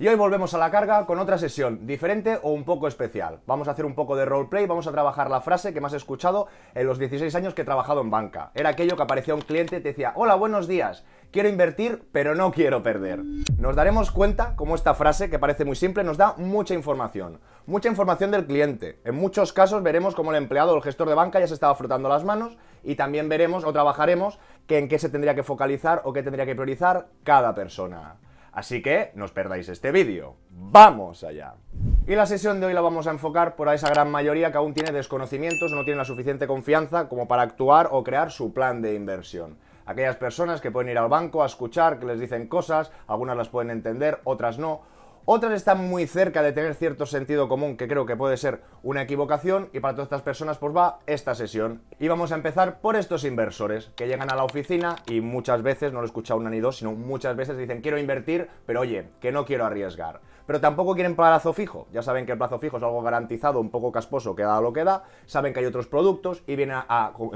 Y hoy volvemos a la carga con otra sesión diferente o un poco especial. Vamos a hacer un poco de roleplay, vamos a trabajar la frase que más he escuchado en los 16 años que he trabajado en banca. Era aquello que aparecía un cliente y te decía: hola, buenos días, quiero invertir pero no quiero perder. Nos daremos cuenta cómo esta frase, que parece muy simple, nos da mucha información. Mucha información del cliente. En muchos casos veremos cómo el empleado o el gestor de banca ya se estaba frotando las manos, y también veremos o trabajaremos que en qué se tendría que focalizar o qué tendría que priorizar cada persona. Así que no os perdáis este vídeo. ¡Vamos allá! Y la sesión de hoy la vamos a enfocar por a esa gran mayoría que aún tiene desconocimientos o no tiene la suficiente confianza como para actuar o crear su plan de inversión. Aquellas personas que pueden ir al banco a escuchar, que les dicen cosas, algunas las pueden entender, otras no. Otras están muy cerca de tener cierto sentido común, que creo que puede ser una equivocación, y para todas estas personas pues va esta sesión. Y vamos a empezar por estos inversores que llegan a la oficina y muchas veces, no lo he escuchado una ni dos, sino muchas veces dicen: quiero invertir, pero oye, que no quiero arriesgar. Pero tampoco quieren plazo fijo. Ya saben que el plazo fijo es algo garantizado, un poco casposo, que da lo que da. Saben que hay otros productos y vienen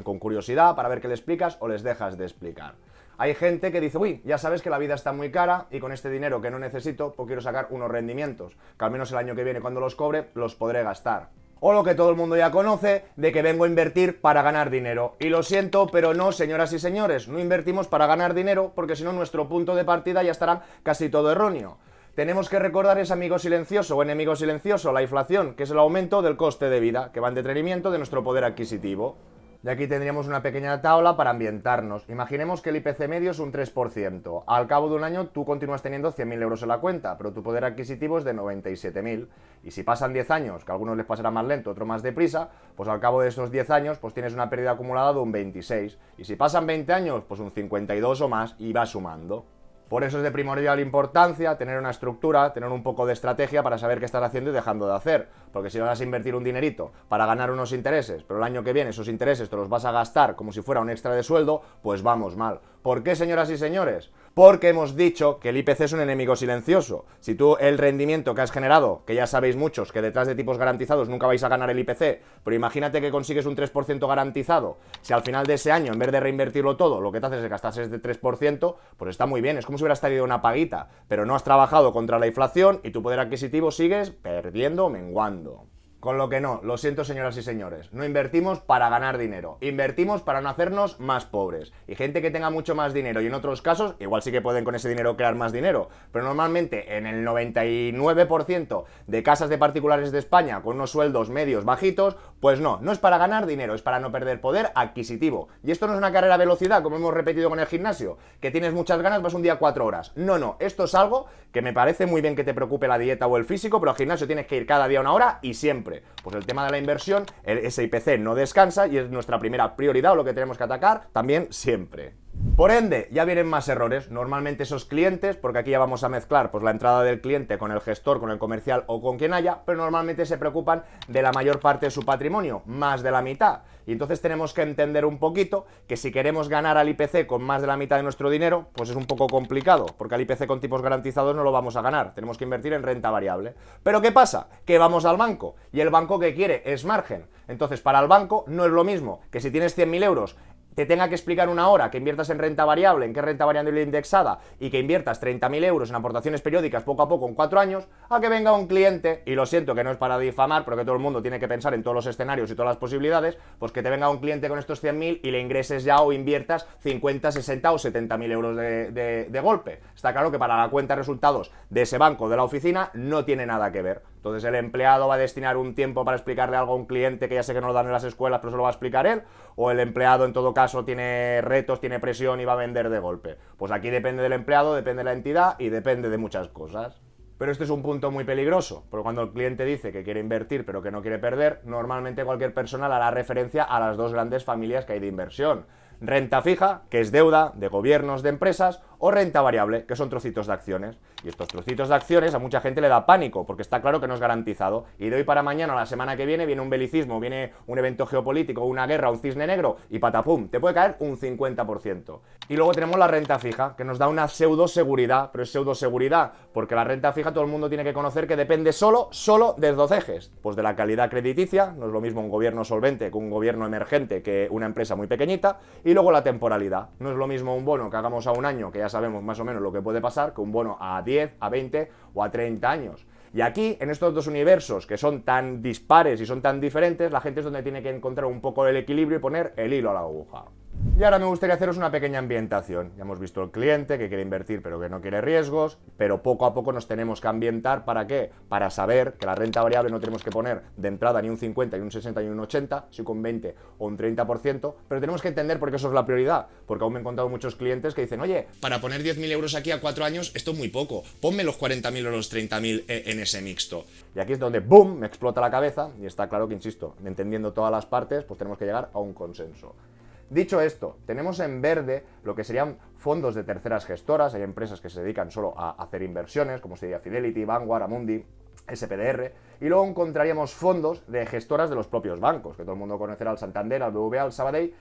con curiosidad para ver qué le explicas o les dejas de explicar. Hay gente que dice: uy, ya sabes que la vida está muy cara y con este dinero que no necesito, pues quiero sacar unos rendimientos, que al menos el año que viene, cuando los cobre, los podré gastar. O lo que todo el mundo ya conoce, de que vengo a invertir para ganar dinero. Y lo siento, pero no, señoras y señores, no invertimos para ganar dinero, porque si no nuestro punto de partida ya estará casi todo erróneo. Tenemos que recordar ese amigo silencioso o enemigo silencioso, la inflación, que es el aumento del coste de vida, que va en detrimento de nuestro poder adquisitivo. Y aquí tendríamos una pequeña tabla para ambientarnos. Imaginemos que el IPC medio es un 3%. Al cabo de un año tú continúas teniendo 100.000 euros en la cuenta, pero tu poder adquisitivo es de 97.000. Y si pasan 10 años, que a algunos les pasará más lento, otros más deprisa, pues al cabo de esos 10 años pues tienes una pérdida acumulada de un 26. Y si pasan 20 años, pues un 52 o más, y va sumando. Por eso es de primordial importancia tener una estructura, tener un poco de estrategia para saber qué estás haciendo y dejando de hacer. Porque si vas a invertir un dinerito para ganar unos intereses, pero el año que viene esos intereses te los vas a gastar como si fuera un extra de sueldo, pues vamos mal. ¿Por qué, señoras y señores? Porque hemos dicho que el IPC es un enemigo silencioso. Si tú el rendimiento que has generado, que ya sabéis muchos que detrás de tipos garantizados nunca vais a ganar el IPC, pero imagínate que consigues un 3% garantizado, si al final de ese año, en vez de reinvertirlo todo, lo que te haces es gastarse ese 3%, pues está muy bien, es como si hubieras tenido una paguita, pero no has trabajado contra la inflación y tu poder adquisitivo sigues perdiendo o menguando. Con lo que no, lo siento, señoras y señores, no invertimos para ganar dinero, invertimos para no hacernos más pobres. Y gente que tenga mucho más dinero, y en otros casos, igual sí que pueden con ese dinero crear más dinero, pero normalmente en el 99% de casas de particulares de España con unos sueldos medios bajitos, pues no es para ganar dinero, es para no perder poder adquisitivo. Y esto no es una carrera a velocidad, como hemos repetido con el gimnasio, que tienes muchas ganas, vas un día 4 horas. No, esto es algo que me parece muy bien que te preocupe la dieta o el físico, pero al gimnasio tienes que ir cada día 1 hora y siempre. Pues el tema de la inversión, ese IPC no descansa y es nuestra primera prioridad o lo que tenemos que atacar también siempre. Por ende, ya vienen más errores. Normalmente esos clientes, porque aquí ya vamos a mezclar pues la entrada del cliente con el gestor, con el comercial o con quien haya, pero normalmente se preocupan de la mayor parte de su patrimonio, más de la mitad. Y entonces tenemos que entender un poquito que si queremos ganar al IPC con más de la mitad de nuestro dinero, pues es un poco complicado, porque al IPC con tipos garantizados no lo vamos a ganar, tenemos que invertir en renta variable. Pero ¿qué pasa? Que vamos al banco, y el banco ¿qué quiere? Es margen. Entonces para el banco no es lo mismo que si tienes 100.000 euros te tenga que explicar 1 hora que inviertas en renta variable, en qué renta variable indexada, y que inviertas 30.000 euros en aportaciones periódicas poco a poco en 4 años, a que venga un cliente, y lo siento que no es para difamar, pero que todo el mundo tiene que pensar en todos los escenarios y todas las posibilidades, pues que te venga un cliente con estos 100.000 y le ingreses ya o inviertas 50, 60 o 70.000 euros de golpe. Está claro que para la cuenta de resultados de ese banco, de la oficina, no tiene nada que ver. Entonces el empleado va a destinar un tiempo para explicarle algo a un cliente que ya sé que no lo dan en las escuelas, pero se lo va a explicar él, o el empleado en todo caso tiene retos, tiene presión y va a vender de golpe. Pues aquí depende del empleado, depende de la entidad y depende de muchas cosas. Pero este es un punto muy peligroso, porque cuando el cliente dice que quiere invertir pero que no quiere perder, normalmente cualquier persona le hará referencia a las dos grandes familias que hay de inversión. Renta fija, que es deuda de gobiernos, de empresas, o renta variable, que son trocitos de acciones. Y estos trocitos de acciones a mucha gente le da pánico, porque está claro que no es garantizado. Y de hoy para mañana, la semana que viene un belicismo, viene un evento geopolítico, una guerra, un cisne negro, y patapum, te puede caer un 50%. Y luego tenemos la renta fija, que nos da una pseudo seguridad, pero es pseudo seguridad, porque la renta fija todo el mundo tiene que conocer que depende solo de dos ejes. Pues de la calidad crediticia, no es lo mismo un gobierno solvente que un gobierno emergente que una empresa muy pequeñita, y luego la temporalidad. No es lo mismo un bono que hagamos a un año, que ya sabemos más o menos lo que puede pasar con un bono a 10, a 20 o a 30 años. Y aquí, en estos dos universos que son tan dispares y son tan diferentes, la gente es donde tiene que encontrar un poco el equilibrio y poner el hilo a la aguja. Y ahora me gustaría haceros una pequeña ambientación. Ya hemos visto el cliente que quiere invertir pero que no quiere riesgos, pero poco a poco nos tenemos que ambientar. ¿Para qué? Para saber que la renta variable no tenemos que poner de entrada ni un 50, ni un 60, ni un 80, si con 20 o un 30%, pero tenemos que entender por qué eso es la prioridad, porque aún me he encontrado muchos clientes que dicen, oye, para poner 10.000 euros aquí a 4 años, esto es muy poco. Ponme los 40.000 o los 30.000 en ese mixto. y aquí es donde ¡boom!, me explota la cabeza, y está claro que, insisto, entendiendo todas las partes, pues tenemos que llegar a un consenso. Dicho esto, tenemos en verde lo que serían fondos de terceras gestoras. Hay empresas que se dedican solo a hacer inversiones, como sería Fidelity, Vanguard, Amundi, SPDR, y luego encontraríamos fondos de gestoras de los propios bancos, que todo el mundo conocerá: al Santander, al BBVA, al Sabadell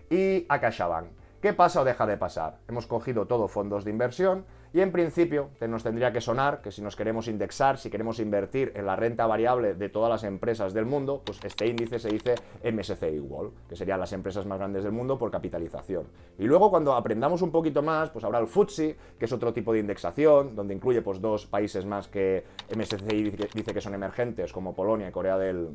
y a CaixaBank. ¿Qué pasa o deja de pasar? Hemos cogido todo fondos de inversión y en principio nos tendría que sonar que si nos queremos indexar, si queremos invertir en la renta variable de todas las empresas del mundo, pues este índice se dice MSCI World, que serían las empresas más grandes del mundo por capitalización. Y luego, cuando aprendamos un poquito más, pues habrá el FTSE, que es otro tipo de indexación, donde incluye pues dos países más que MSCI dice que son emergentes, como Polonia y Corea del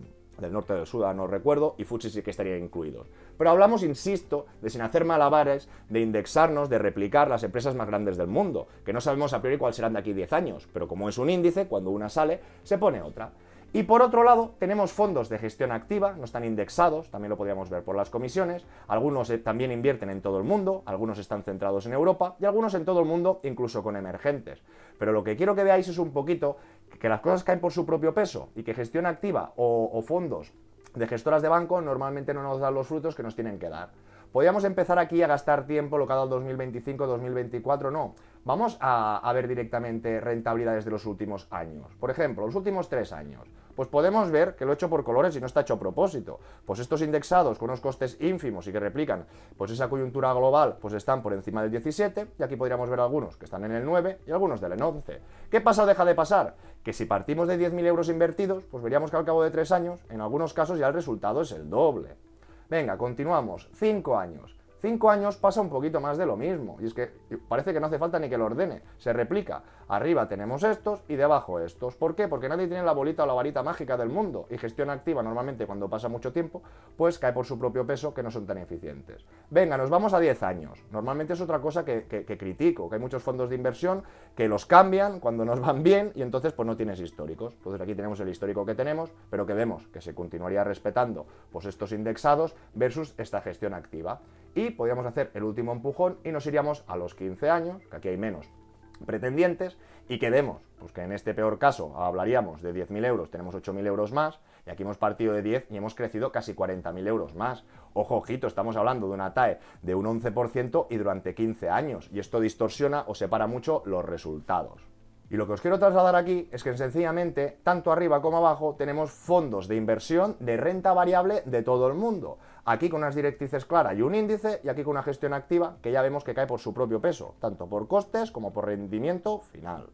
norte o del sur, no recuerdo, y FTSE sí que estaría incluidos. Pero hablamos, insisto, de, sin hacer malabares, de indexarnos, de replicar las empresas más grandes del mundo, que no sabemos a priori cuáles serán de aquí 10 años, pero como es un índice, cuando una sale, se pone otra. Y por otro lado, tenemos fondos de gestión activa, no están indexados, también lo podríamos ver por las comisiones. Algunos también invierten en todo el mundo, algunos están centrados en Europa y algunos en todo el mundo, incluso con emergentes. Pero lo que quiero que veáis es un poquito que las cosas caen por su propio peso y que gestión activa o fondos de gestoras de banco normalmente no nos dan los frutos que nos tienen que dar. Podríamos empezar aquí a gastar tiempo lo que ha dado el 2025-2024, no. Vamos a ver directamente rentabilidades de los últimos años. Por ejemplo, los últimos 3 años. Pues podemos ver que lo he hecho por colores y no está hecho a propósito. Pues estos indexados con unos costes ínfimos y que replican pues esa coyuntura global, pues están por encima del 17, y aquí podríamos ver algunos que están en el 9 y algunos del 11. ¿Qué pasa o deja de pasar? Que si partimos de 10.000 euros invertidos, pues veríamos que al cabo de 3 años, en algunos casos ya el resultado es el doble. Venga, continuamos. 5 años. 5 años pasa un poquito más de lo mismo, y es que parece que no hace falta ni que lo ordene, se replica. Arriba tenemos estos y debajo estos. ¿Por qué? Porque nadie tiene la bolita o la varita mágica del mundo, y gestión activa normalmente cuando pasa mucho tiempo, pues cae por su propio peso, que no son tan eficientes. Venga, nos vamos a 10 años. Normalmente es otra cosa que critico, que hay muchos fondos de inversión que los cambian cuando nos van bien y entonces pues no tienes históricos. Entonces aquí tenemos el histórico que tenemos, pero que vemos que se continuaría respetando pues estos indexados versus esta gestión activa. Y podríamos hacer el último empujón y nos iríamos a los 15 años, que aquí hay menos pretendientes, y que vemos pues que en este peor caso hablaríamos de 10.000 euros, tenemos 8.000 euros más, y aquí hemos partido de 10 y hemos crecido casi 40.000 euros más. Ojo, ojito, estamos hablando de una TAE de un 11% y durante 15 años, y esto distorsiona o separa mucho los resultados. Y lo que os quiero trasladar aquí es que sencillamente, tanto arriba como abajo, tenemos fondos de inversión de renta variable de todo el mundo. Aquí con unas directrices claras y un índice, y aquí con una gestión activa que ya vemos que cae por su propio peso, tanto por costes como por rendimiento final.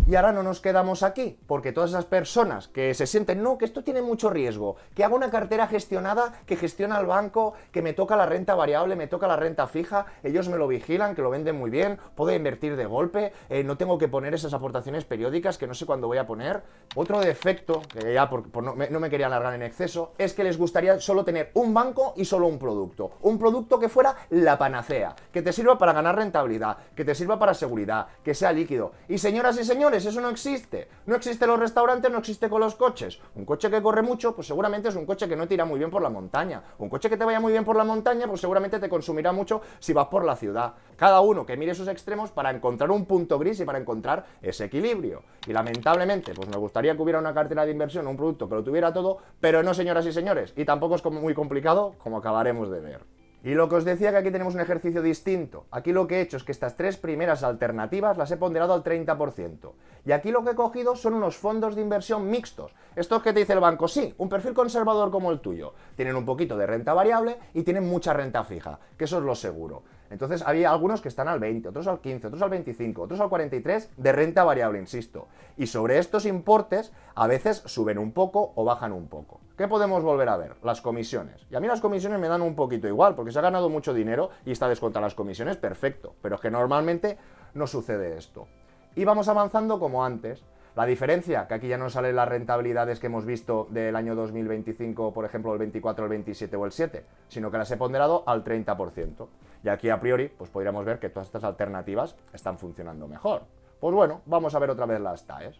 Y ahora no nos quedamos aquí, porque todas esas personas que se sienten, no, que esto tiene mucho riesgo, que hago una cartera gestionada, que gestiona el banco, que me toca la renta variable, me toca la renta fija, ellos me lo vigilan, que lo venden muy bien, puedo invertir de golpe, no tengo que poner esas aportaciones periódicas que no sé cuándo voy a poner. Otro defecto, que ya no me quería alargar en exceso, es que les gustaría solo tener un banco y solo un producto que fuera la panacea, que te sirva para ganar rentabilidad, que te sirva para seguridad, que sea líquido. Y señoras y señores, eso no existe. No existe en los restaurantes, no existe con los coches. Un coche que corre mucho, pues seguramente es un coche que no te irá muy bien por la montaña. Un coche que te vaya muy bien por la montaña, pues seguramente te consumirá mucho si vas por la ciudad. Cada uno que mire sus extremos para encontrar un punto gris y para encontrar ese equilibrio. Y lamentablemente, pues me gustaría que hubiera una cartera de inversión, un producto que lo tuviera todo, pero no, señoras y señores. Y tampoco es muy complicado, como acabaremos de ver. Y lo que os decía, que aquí tenemos un ejercicio distinto. Aquí lo que he hecho es que estas 3 primeras alternativas las he ponderado al 30%. Y aquí lo que he cogido son unos fondos de inversión mixtos. Estos que te dice el banco, sí, un perfil conservador como el tuyo. Tienen un poquito de renta variable y tienen mucha renta fija, que eso es lo seguro. Entonces había algunos que están al 20, otros al 15, otros al 25, otros al 43 de renta variable, insisto. Y sobre estos importes a veces suben un poco o bajan un poco. ¿Qué podemos volver a ver? Las comisiones. Y a mí las comisiones me dan un poquito igual, porque se ha ganado mucho dinero y está descontada las comisiones, perfecto. Pero es que normalmente no sucede esto. Y vamos avanzando como antes. La diferencia, que aquí ya no salen las rentabilidades que hemos visto del año 2025, por ejemplo, el 24, el 27 o el 7, sino que las he ponderado al 30%. Y aquí a priori, pues podríamos ver que todas estas alternativas están funcionando mejor. Pues bueno, vamos a ver otra vez las TAEs.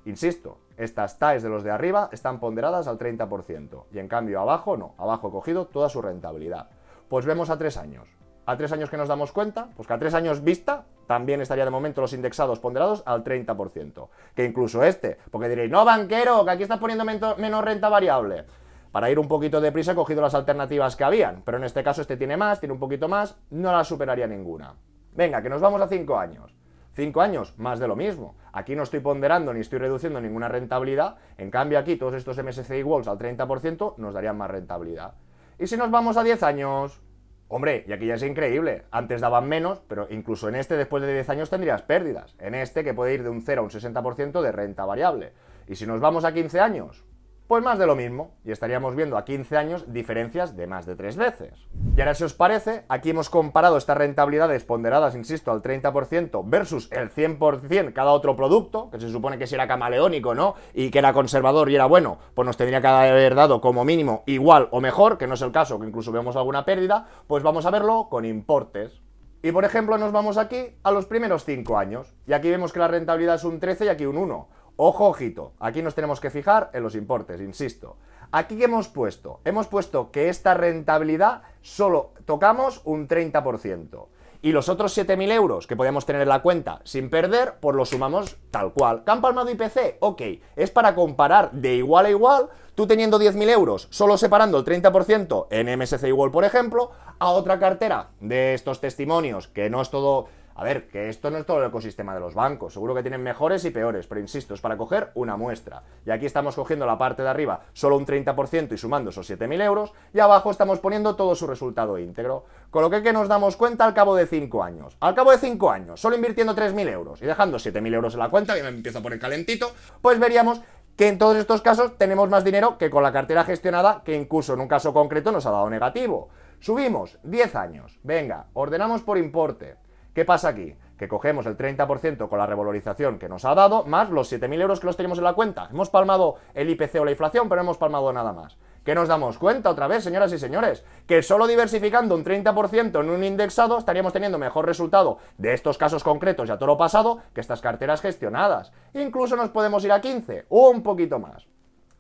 Insisto, estas TAEs de los de arriba están ponderadas al 30%, y en cambio abajo no, abajo he cogido toda su rentabilidad. Pues vemos a 3 años. A 3 años que nos damos cuenta, pues que a 3 años vista también estaría de momento los indexados ponderados al 30%. Que incluso este, porque diréis, no banquero, que aquí estás poniendo menos renta variable. Para ir un poquito deprisa he cogido las alternativas que habían, pero en este caso este tiene más, tiene un poquito más, no la superaría ninguna. Venga, que nos vamos a 5 años. 5 años, más de lo mismo. Aquí no estoy ponderando ni estoy reduciendo ninguna rentabilidad, en cambio aquí todos estos MSCI World al 30% nos darían más rentabilidad. Y si nos vamos a 10 años... Hombre, y aquí ya es increíble, antes daban menos, pero incluso en este después de 10 años tendrías pérdidas. En este que puede ir de un 0 a un 60% de renta variable. Y si nos vamos a 15 años, pues más de lo mismo, y estaríamos viendo a 15 años diferencias de más de 3 veces. Y ahora si os parece, aquí hemos comparado estas rentabilidades ponderadas, insisto, al 30% versus el 100% cada otro producto, que se supone que si era camaleónico, ¿no? Y que era conservador y era bueno, pues nos tendría que haber dado como mínimo igual o mejor, que no es el caso, que incluso vemos alguna pérdida, pues vamos a verlo con importes. Y por ejemplo nos vamos aquí a los primeros 5 años, y aquí vemos que la rentabilidad es un 13 y aquí un 1. Ojo, ojito, aquí nos tenemos que fijar en los importes, insisto. Aquí que hemos puesto que esta rentabilidad solo tocamos un 30%. Y los otros 7.000 euros que podíamos tener en la cuenta sin perder, pues los sumamos tal cual. ¿Que han palmado IPC? Ok, es para comparar de igual a igual, tú teniendo 10.000 euros, solo separando el 30% en MSCI World, por ejemplo, a otra cartera de estos testimonios, que no es todo... A ver, que esto no es todo el ecosistema de los bancos, seguro que tienen mejores y peores, pero insisto, es para coger una muestra. Y aquí estamos cogiendo la parte de arriba solo un 30% y sumando esos 7.000 euros, y abajo estamos poniendo todo su resultado íntegro. Con lo que nos damos cuenta al cabo de 5 años. Al cabo de 5 años, solo invirtiendo 3.000 euros y dejando 7.000 euros en la cuenta, que me empiezo a poner calentito, pues veríamos que en todos estos casos tenemos más dinero que con la cartera gestionada, que incluso en un caso concreto nos ha dado negativo. Subimos 10 años, venga, ordenamos por importe. ¿Qué pasa aquí? Que cogemos el 30% con la revalorización que nos ha dado, más los 7.000 euros que los tenemos en la cuenta. Hemos palmado el IPC o la inflación, pero no hemos palmado nada más. ¿Qué nos damos cuenta otra vez, señoras y señores? Que solo diversificando un 30% en un indexado estaríamos teniendo mejor resultado de estos casos concretos y a toro pasado que estas carteras gestionadas. Incluso nos podemos ir a 15 o un poquito más.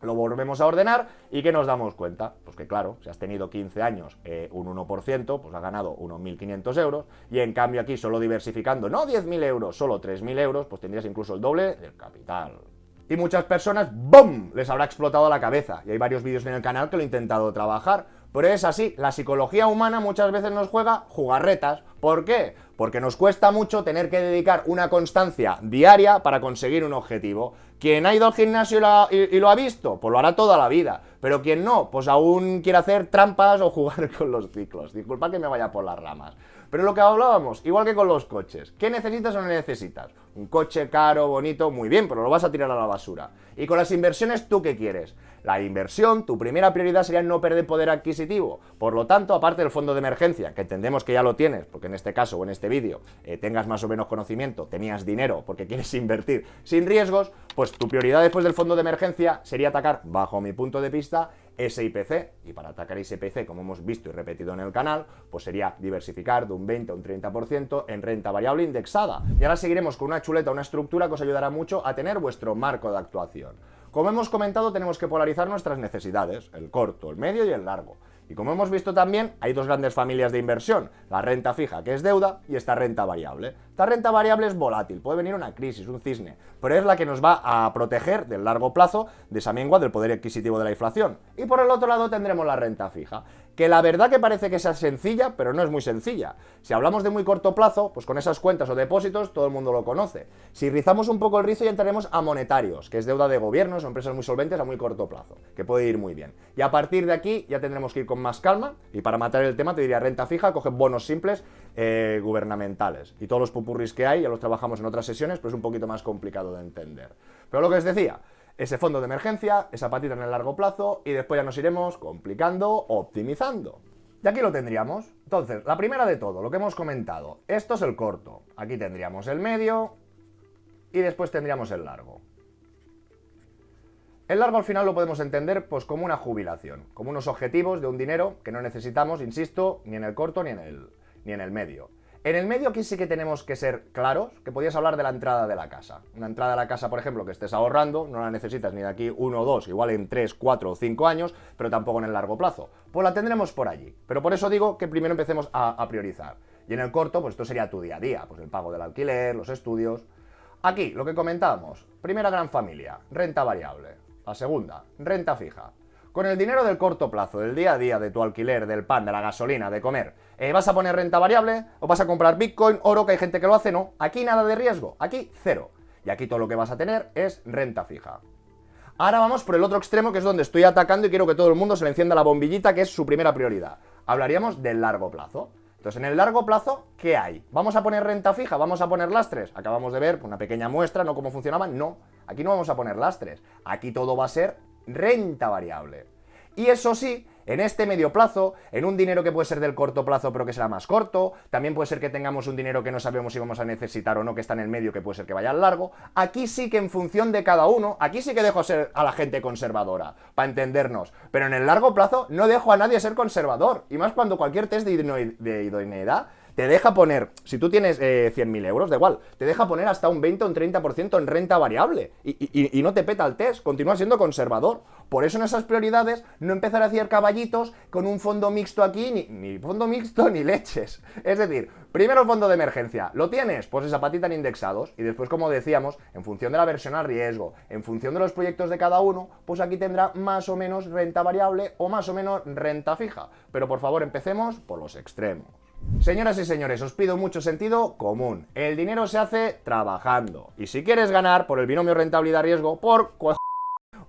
Lo volvemos a ordenar y ¿qué nos damos cuenta? Pues que claro, si has tenido 15 años un 1%, pues has ganado unos 1.500 euros, y en cambio aquí solo diversificando, no 10.000 euros, solo 3.000 euros, pues tendrías incluso el doble del capital. Y muchas personas, ¡bum!, les habrá explotado la cabeza, y hay varios vídeos en el canal que lo he intentado trabajar, pero es así, la psicología humana muchas veces nos juega jugarretas. ¿Por qué? Porque nos cuesta mucho tener que dedicar una constancia diaria para conseguir un objetivo. Quien ha ido al gimnasio y lo ha visto, pues lo hará toda la vida. Pero quien no, pues aún quiere hacer trampas o jugar con los ciclos. Disculpa que me vaya por las ramas. Pero lo que hablábamos, igual que con los coches. ¿Qué necesitas o no necesitas? Un coche caro, bonito, muy bien, pero lo vas a tirar a la basura. Y con las inversiones, ¿tú qué quieres? La inversión, tu primera prioridad sería no perder poder adquisitivo. Por lo tanto, aparte del fondo de emergencia, que entendemos que ya lo tienes, porque en este caso o en este vídeo tengas más o menos conocimiento, tenías dinero porque quieres invertir sin riesgos, pues tu prioridad después del fondo de emergencia sería atacar, bajo mi punto de vista, ese IPC. Y para atacar ese IPC, como hemos visto y repetido en el canal, pues sería diversificar de un 20 a un 30% en renta variable indexada. Y ahora seguiremos con una chuleta, una estructura que os ayudará mucho a tener vuestro marco de actuación. Como hemos comentado, tenemos que polarizar nuestras necesidades, el corto, el medio y el largo. Y como hemos visto también, hay dos grandes familias de inversión, la renta fija, que es deuda, y esta renta variable. Esta renta variable es volátil, puede venir una crisis, un cisne, pero es la que nos va a proteger del largo plazo de esa mengua del poder adquisitivo de la inflación. Y por el otro lado tendremos la renta fija, que la verdad que parece que sea sencilla, pero no es muy sencilla. Si hablamos de muy corto plazo, pues con esas cuentas o depósitos todo el mundo lo conoce. Si rizamos un poco el rizo ya entraremos a monetarios, que es deuda de gobiernos o empresas muy solventes a muy corto plazo, que puede ir muy bien. Y a partir de aquí ya tendremos que ir con más calma, y para matar el tema te diría renta fija, coge bonos simples gubernamentales. Y todos los pupurris que hay ya los trabajamos en otras sesiones, pero es un poquito más complicado de entender. Pero lo que os decía, ese fondo de emergencia, esa patita en el largo plazo, y después ya nos iremos complicando, optimizando. Y aquí lo tendríamos. Entonces, la primera de todo, lo que hemos comentado. Esto es el corto. Aquí tendríamos el medio y después tendríamos el largo. El largo al final lo podemos entender pues como una jubilación, como unos objetivos de un dinero que no necesitamos, insisto, ni en el corto ni en el medio. En el medio aquí sí que tenemos que ser claros, que podías hablar de la entrada de la casa. Una entrada a la casa, por ejemplo, que estés ahorrando, no la necesitas ni de aquí 1 o 2, igual en 3, 4 o 5 años, pero tampoco en el largo plazo. Pues la tendremos por allí. Pero por eso digo que primero empecemos a priorizar. Y en el corto, pues esto sería tu día a día, pues el pago del alquiler, los estudios. Aquí, lo que comentábamos, primera gran familia, renta variable. La segunda, renta fija. Con el dinero del corto plazo, del día a día, de tu alquiler, del pan, de la gasolina, de comer, ¿vas a poner renta variable o vas a comprar Bitcoin, oro, que hay gente que lo hace? No, aquí nada de riesgo, aquí cero. Y aquí todo lo que vas a tener es renta fija. Ahora vamos por el otro extremo, que es donde estoy atacando y quiero que todo el mundo se le encienda la bombillita, que es su primera prioridad. Hablaríamos del largo plazo. Entonces, en el largo plazo, ¿qué hay? ¿Vamos a poner renta fija? ¿Vamos a poner lastres? Acabamos de ver una pequeña muestra, ¿no? Cómo funcionaban. No, aquí no vamos a poner lastres. Aquí todo va a ser renta variable. Y eso sí, en este medio plazo, en un dinero que puede ser del corto plazo pero que será más corto, también puede ser que tengamos un dinero que no sabemos si vamos a necesitar o no, que está en el medio, que puede ser que vaya al largo. Aquí sí que en función de cada uno, aquí sí que dejo ser a la gente conservadora, para entendernos. Pero en el largo plazo no dejo a nadie ser conservador. Y más cuando cualquier test de idoneidad te deja poner, si tú tienes 100.000 euros, da igual, te deja poner hasta un 20 o un 30% en renta variable y no te peta el test, continúa siendo conservador. Por eso en esas prioridades no empezar a hacer caballitos con un fondo mixto aquí, ni fondo mixto ni leches. Es decir, primero el fondo de emergencia, ¿lo tienes? Pues esa patita en indexados y después, como decíamos, en función de la versión al riesgo, en función de los proyectos de cada uno, pues aquí tendrá más o menos renta variable o más o menos renta fija. Pero por favor empecemos por los extremos. Señoras y señores, os pido mucho sentido común. El dinero se hace trabajando. Y si quieres ganar por el binomio rentabilidad-riesgo,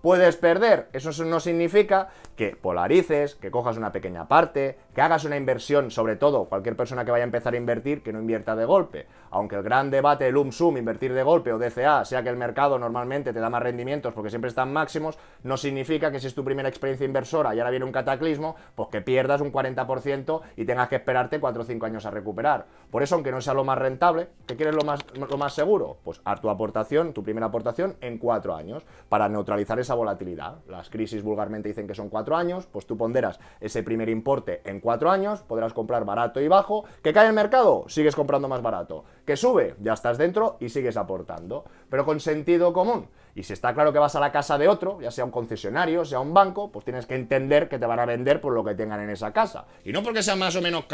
puedes perder. Eso no significa que polarices, que cojas una pequeña parte, que hagas una inversión, sobre todo cualquier persona que vaya a empezar a invertir, que no invierta de golpe. Aunque el gran debate del sum, invertir de golpe o DCA, sea que el mercado normalmente te da más rendimientos porque siempre están máximos, no significa que si es tu primera experiencia inversora y ahora viene un cataclismo, pues que pierdas un 40% y tengas que esperarte 4 o 5 años a recuperar. Por eso, aunque no sea lo más rentable, ¿qué quieres lo más seguro? Pues haz tu aportación, tu primera aportación en 4 años, para neutralizar esa volatilidad. Las crisis vulgarmente dicen que son 4 años, pues tú ponderas ese primer importe en 4 años, podrás comprar barato y bajo. ¿Que cae el mercado? Sigues comprando más barato. ¿Que sube? Ya estás dentro y sigues aportando, pero con sentido común. Y si está claro que vas a la casa de otro, ya sea un concesionario, sea un banco, pues tienes que entender que te van a vender por lo que tengan en esa casa. Y no porque sea más o menos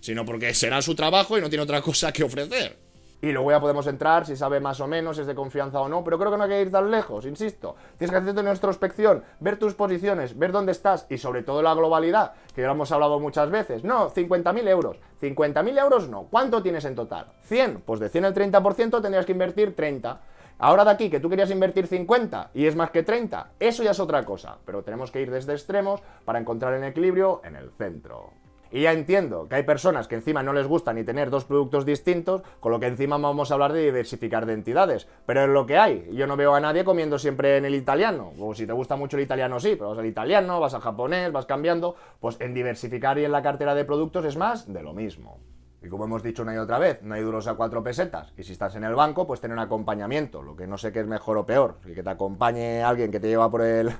sino porque será su trabajo y no tiene otra cosa que ofrecer. Y luego ya podemos entrar si sabe más o menos, si es de confianza o no, pero creo que no hay que ir tan lejos, insisto. Tienes que hacerte una introspección, ver tus posiciones, ver dónde estás y sobre todo la globalidad, que ya lo hemos hablado muchas veces. No, 50.000 euros. 50.000 euros no. ¿Cuánto tienes en total? 100. Pues de 100 el 30% tendrías que invertir 30. Ahora de aquí, que tú querías invertir 50 y es más que 30, eso ya es otra cosa. Pero tenemos que ir desde extremos para encontrar el equilibrio en el centro. Y ya entiendo que hay personas que encima no les gusta ni tener dos productos distintos, con lo que encima vamos a hablar de diversificar de entidades. Pero es lo que hay. Yo no veo a nadie comiendo siempre en el italiano. O si te gusta mucho el italiano, sí, pero vas al italiano, vas al japonés, vas cambiando. Pues en diversificar y en la cartera de productos es más de lo mismo. Y como hemos dicho una y otra vez, no hay duros a 4 pesetas. Y si estás en el banco, pues tener un acompañamiento. Lo que no sé qué es mejor o peor. Que te acompañe alguien que te lleva por el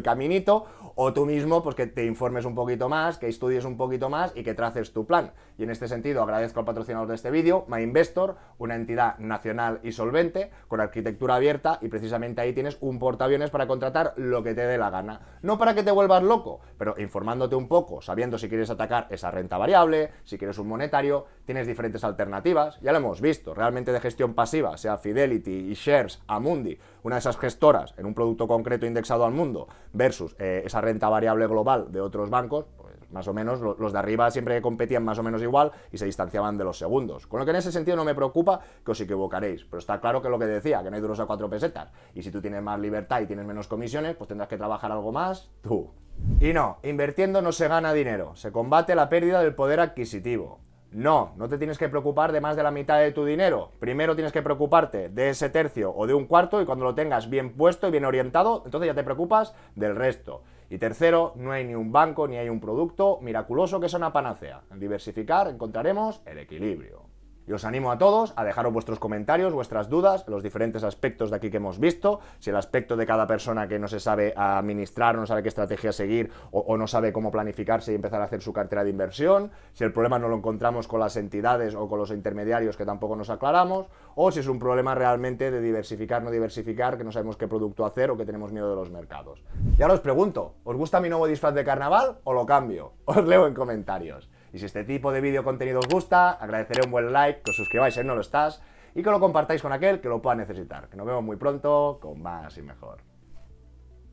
caminito, o tú mismo, pues que te informes un poquito más, que estudies un poquito más y que traces tu plan. Y en este sentido agradezco al patrocinador de este vídeo, MyInvestor, una entidad nacional y solvente, con arquitectura abierta, y precisamente ahí tienes un portaaviones para contratar lo que te dé la gana. No para que te vuelvas loco, pero informándote un poco, sabiendo si quieres atacar esa renta variable, si quieres un monetario, tienes diferentes alternativas, ya lo hemos visto, realmente de gestión pasiva, sea Fidelity, eShares, Amundi, una de esas gestoras en un producto concreto indexado al mundo, versus esa renta variable global de otros bancos, pues más o menos los de arriba siempre competían más o menos igual y se distanciaban de los segundos. Con lo que en ese sentido no me preocupa que os equivocaréis, pero está claro que lo que decía, que no hay duros a 4 pesetas, y si tú tienes más libertad y tienes menos comisiones, pues tendrás que trabajar algo más tú. Y no, invirtiendo no se gana dinero, se combate la pérdida del poder adquisitivo. No te tienes que preocupar de más de la mitad de tu dinero. Primero tienes que preocuparte de ese tercio o de un cuarto, y cuando lo tengas bien puesto y bien orientado, entonces ya te preocupas del resto. Y tercero, no hay ni un banco ni hay un producto miraculoso que sea una panacea. En diversificar encontraremos el equilibrio. Y os animo a todos a dejaros vuestros comentarios, vuestras dudas, los diferentes aspectos de aquí que hemos visto, si el aspecto de cada persona que no se sabe administrar, no sabe qué estrategia seguir o no sabe cómo planificarse y empezar a hacer su cartera de inversión, si el problema no lo encontramos con las entidades o con los intermediarios que tampoco nos aclaramos, o si es un problema realmente de diversificar, no diversificar, que no sabemos qué producto hacer o que tenemos miedo de los mercados. Y ahora os pregunto, ¿os gusta mi nuevo disfraz de carnaval o lo cambio? Os leo en comentarios. Y si este tipo de vídeo contenido os gusta, agradeceré un buen like, que os suscribáis si no lo estás y que lo compartáis con aquel que lo pueda necesitar. Que nos vemos muy pronto con más y mejor.